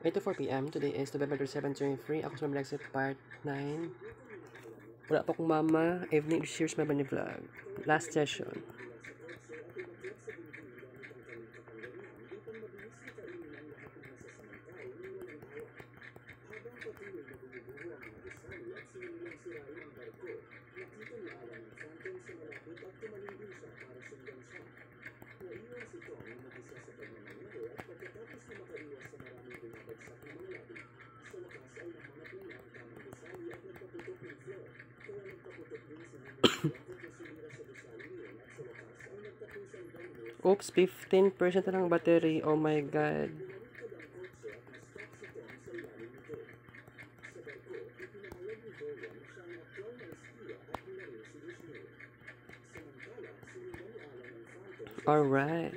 8 to 4 p.m. Today is November 27, 2023. Ako sa Mablagsit Part 9. Wala pa akong mama. Evening Cheers Mabani Vlog. Last session. Oops, 15% na lang battery. Oh my god. Alright.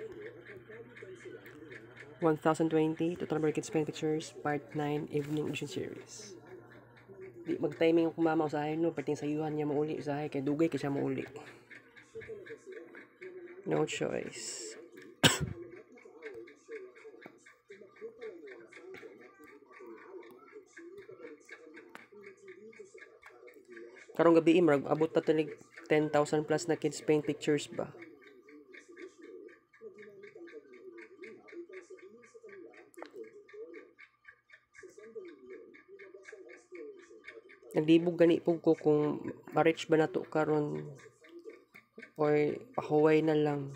1020 Total Number Kids Paint Pictures Part 9 Evening Edition Series. Di mag-timing ako mama usahay no. Pati sa sayuhan niya mauli usahay. Kaya dugay kasi siya mauli. No choice. Karong gabi abot na tanig 10,000 plus na kids paint pictures ba. Naglibog gani po ko kung ma-reach ba na to karon or pahuway na lang.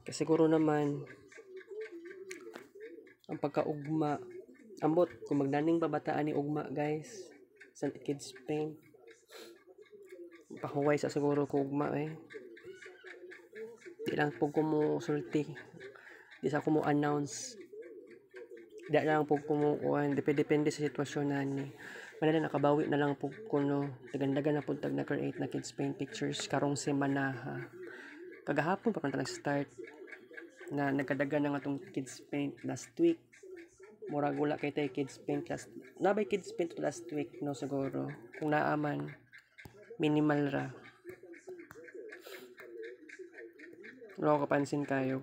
Kasi siguro naman ang pagkaugma ambot kung magnaning babataan ni ugma guys sa kids paint pahuway sa siguro ko ugma di lang po ko mo sulti di sa ko mo announce di lang po ko mo depende sa sitwasyon na ni manala nakabawi na lang po ko no dagandagan na puntag na create na kids paint pictures karong semana ha kagahapon pa nag start na nagkadagan na nga tong kids paint last week murag wala kay tay kids paint last nabay kids paint last week no siguro kung naaman minimal ra wala ko kapansin kayo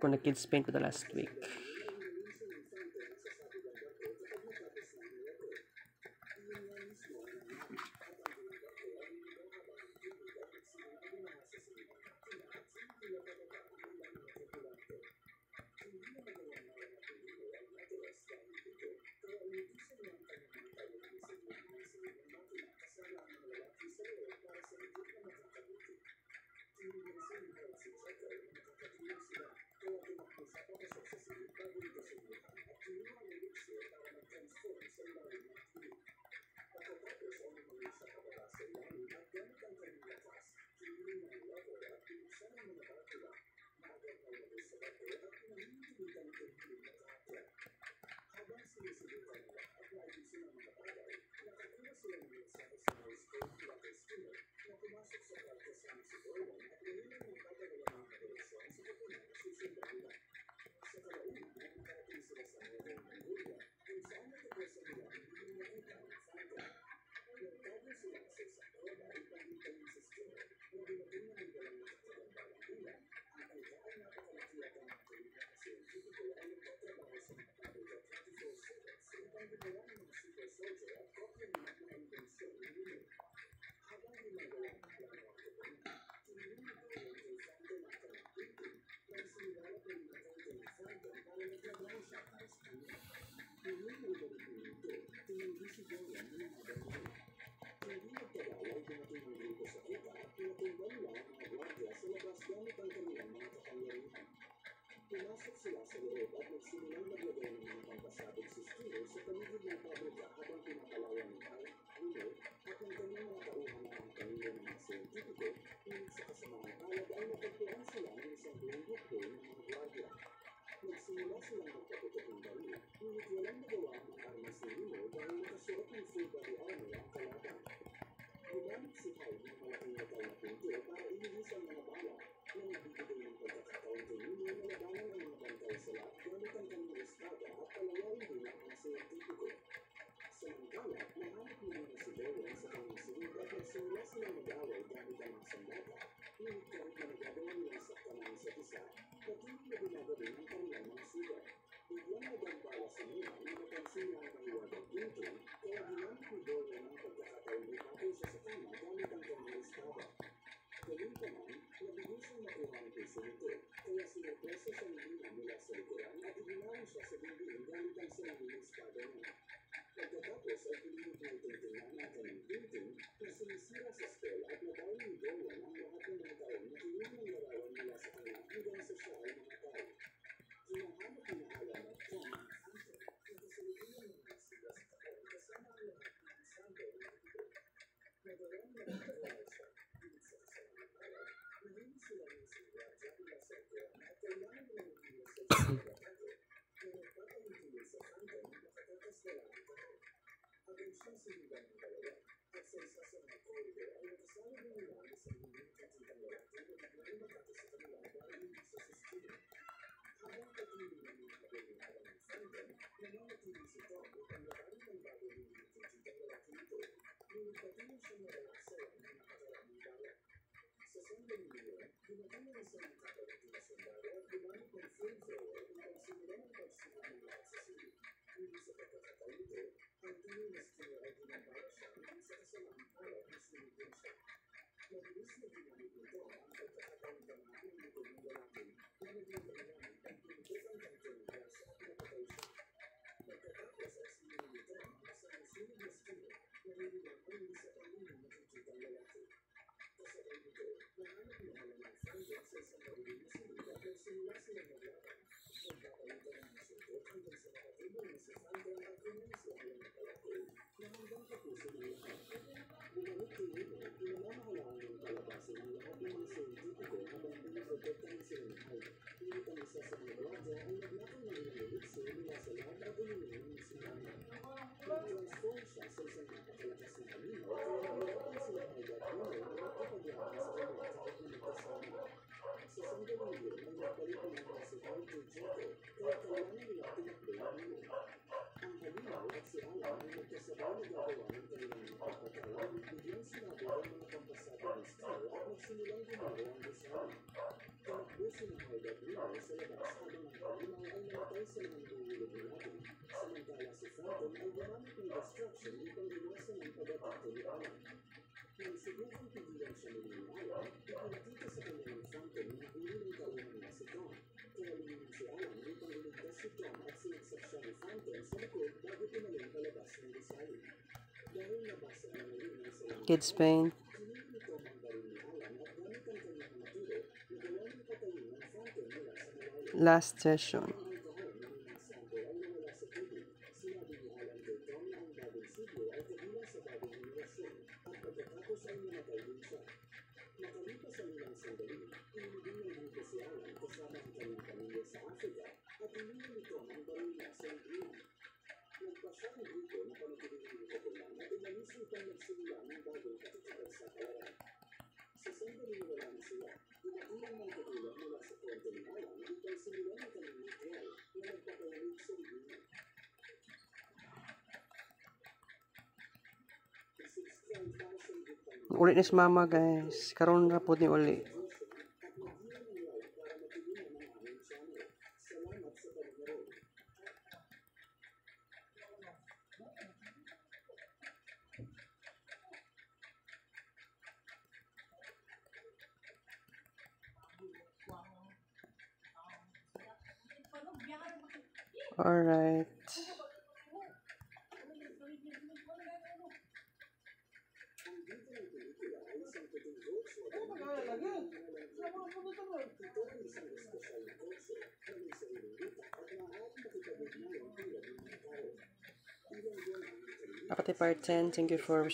kung nag kids paint pa last week. Pumasok sila sa loob at nagsimulang maglagay ng mga pampasabog sa estilo sa paligid ng pabrika habang pinapalawan ng ulo at ng kanyang mga tauhan na ang kanila ng mga siyentipiko. Ngunit sa kasamaang palad ay natagpuan sila ng isang buong grupo ng mga gwardiya. Nagsimula silang magpaputok ng baril, ngunit walang nagawa ang armas ni Lino dahil nakasuot ng full body armor ang kalaban. Gumamit si Hyde ng malaking metal na pinto para inihis ang mga bala na nagbibigay ng pagkakataon kay Lino na labanan ang mga bantay sa lahat gamit ang kanyang espada at palayain din ang mga siyentipiko. Samantala, nahanap nila na si Bowen sa kanyang silid at nagsimula silang mag-away gamit ang mga sandata. Ngunit kahit na nagagawa nilang saktan ang isa't isa, patuloy na binagaling ang kanilang mga sugat. simula na napansin niya ang mahiwagang thinking, kaya ginamit ni Dora ng pagkakataon ipatay siya sa kama gamit ang kanyang espada. Gayunpaman, mabilis siyang makuha ang piso nito, kaya sinupreso siya ni Nina mula sa likuran at ibinawan siya sa dingding gamit ang sariling espada niya. Pagkatapos ay pilinit na itong tingnan ang kanyang thinking na sinisira sa eskwela at nabawal ni Dora ang lahat ng mga taon na kinuha ng larawan mula sa kanya hanggang sa siya ay namatay. Hinahanap ni Alan at Tom ang Phantom na kasalukuyan ng mga sila sa taon kasama ang lahat ng ensemble ng ito. Nagawa niya ang kawala siya higit sa kasamang araw, nahuli sila ng si Raja mula sa likuran at kailangan nilang maghiwas sa eskwela dati na nagpapahintulid sa Phantom na katakas na lang ang taon. Habang siyang sinigang ng dalawa at sa isa sa mga corridor ay nakasama ng nila ang isang hindi nakikitang lalaki na biglang umatake sa kanila dahil hindi sa sistema. Habang patuloy na minahagay ng alam ng Phantom, nananatili si Tom upang labanan ang bago ng hindi nakikitang lalaki nito, ngunit patuloy siyang nalalaksayan ng nakakaraming bala. Sa sandali niyon, dumating ang isang nakakarating na sundalo at gumamit ng flamethrower upang simulan ang pagsunog ng lahat sa silid. Hindi sa pagkakataon nito, ang tunay na stinger ay ginambara siya hanggang sa kasamang araw na sinigyan siya. Mabilis na ginamit nito ang pagkakataon tamahan ng likod ng lalaki na naging dahilan ang pinipit ang kanto ng gas at napatay siya. Pagkatapos ay sinunod nito ang kasama sunog na stinger na nililang ang isa pang hindi nakikitang lalaki. Kasabay nito, nahanap ni Alan ang Phantom sa isang mariling na silid at nagsimula silang maglaban. Nagpapalitan ng masuntok hanggang sa nakatibol na si Phantom at pinili si Alan ng palakol na hanggang tapusin ang lahat. Bumalik kay Nino, pinamamahalaan ng palabasin ang lahat ng mga scientifico habang piniprotektahan sila ng Hyde. Ngunit ang isa sa mga gwardiya ay naglakaw ng ilang elixir mula sa lab at uminom ng simbahan. Nag-transform siya sa isang napakalakas na kanino kaya nilakpan sila Hyde at Nino na magkapaglaban sa kanya kahit na magkasama. Sa sandaling yun, ay nagbalik ng mga si Hyde kay Joko kaya kailangan nila tinakbo ng Nino. Ang halimaw at si Alan ay nagkasabay na gagawa ng kanilang pagpapatawa at biglang sinabi ang mga pampasabi ng Steel at nagsimulang gumalaw ang gusali. Tumakbo sina Hyde at Nino sa labas habang ang halimaw ay namatay sa mga nahulog ng labi. Samantala si Phantom ay gumamit ng destruction upang iwasan ang pag-atake ni Alan. Nang subukang pigilan siya muli ni Alan, ipinakita sa kanya ng Phantom na huli ng tauhan niya si Tom. Kaya lumingon si Alan upang iligtas si Tom at sinaksak siya ni Phantom sa likod bago tumalon palabas ng gusali. Dahil nabasa na ngayon ng salang Kids Paint. kinili ni Tom ang baril ni Alan at gamit ang kanyang maturo, nagawa ng patayin ng Phantom mula sa malayo. Last session. Ang alcohol na unang sample ay nawala sa tubig. Sinabi ni Alan kay Tom na ang bagong siglo ay kabilang sa bagong henerasyon at pagkatapos ay namatay din siya. Nakalipas ang ilang sandali, inilibing ng buko si Alan kasama ang kanyang pamilya sa Africa at iniwan ni Tom ang baril niya sa ligliman. Nagpa siya ng grupo na panatiling popular at inalis upang magsimula ng bagong pakikipagsapalaran. Sa sandali na wala na sila, dumating ang mga katulad mula sa kwento ni Alan upang simulan ang kanyang ritual na nagpapalamig sa ligliman. Isubscribe para sa higit pang Ulit ni si mama guys. Karon na po ni uli. at mag-iwan ng like para matulungan ang aming channel. Salamat sa panonood. Alright. Ang dito ng pelikula ay isang puting Volkswagen na walang ito ay isang espesyal na kotse na may sariling ruta at maaaring makipag-ugnayan tulad ng mga tao. Ilang buwan ang determination Akati part 10. Thank you for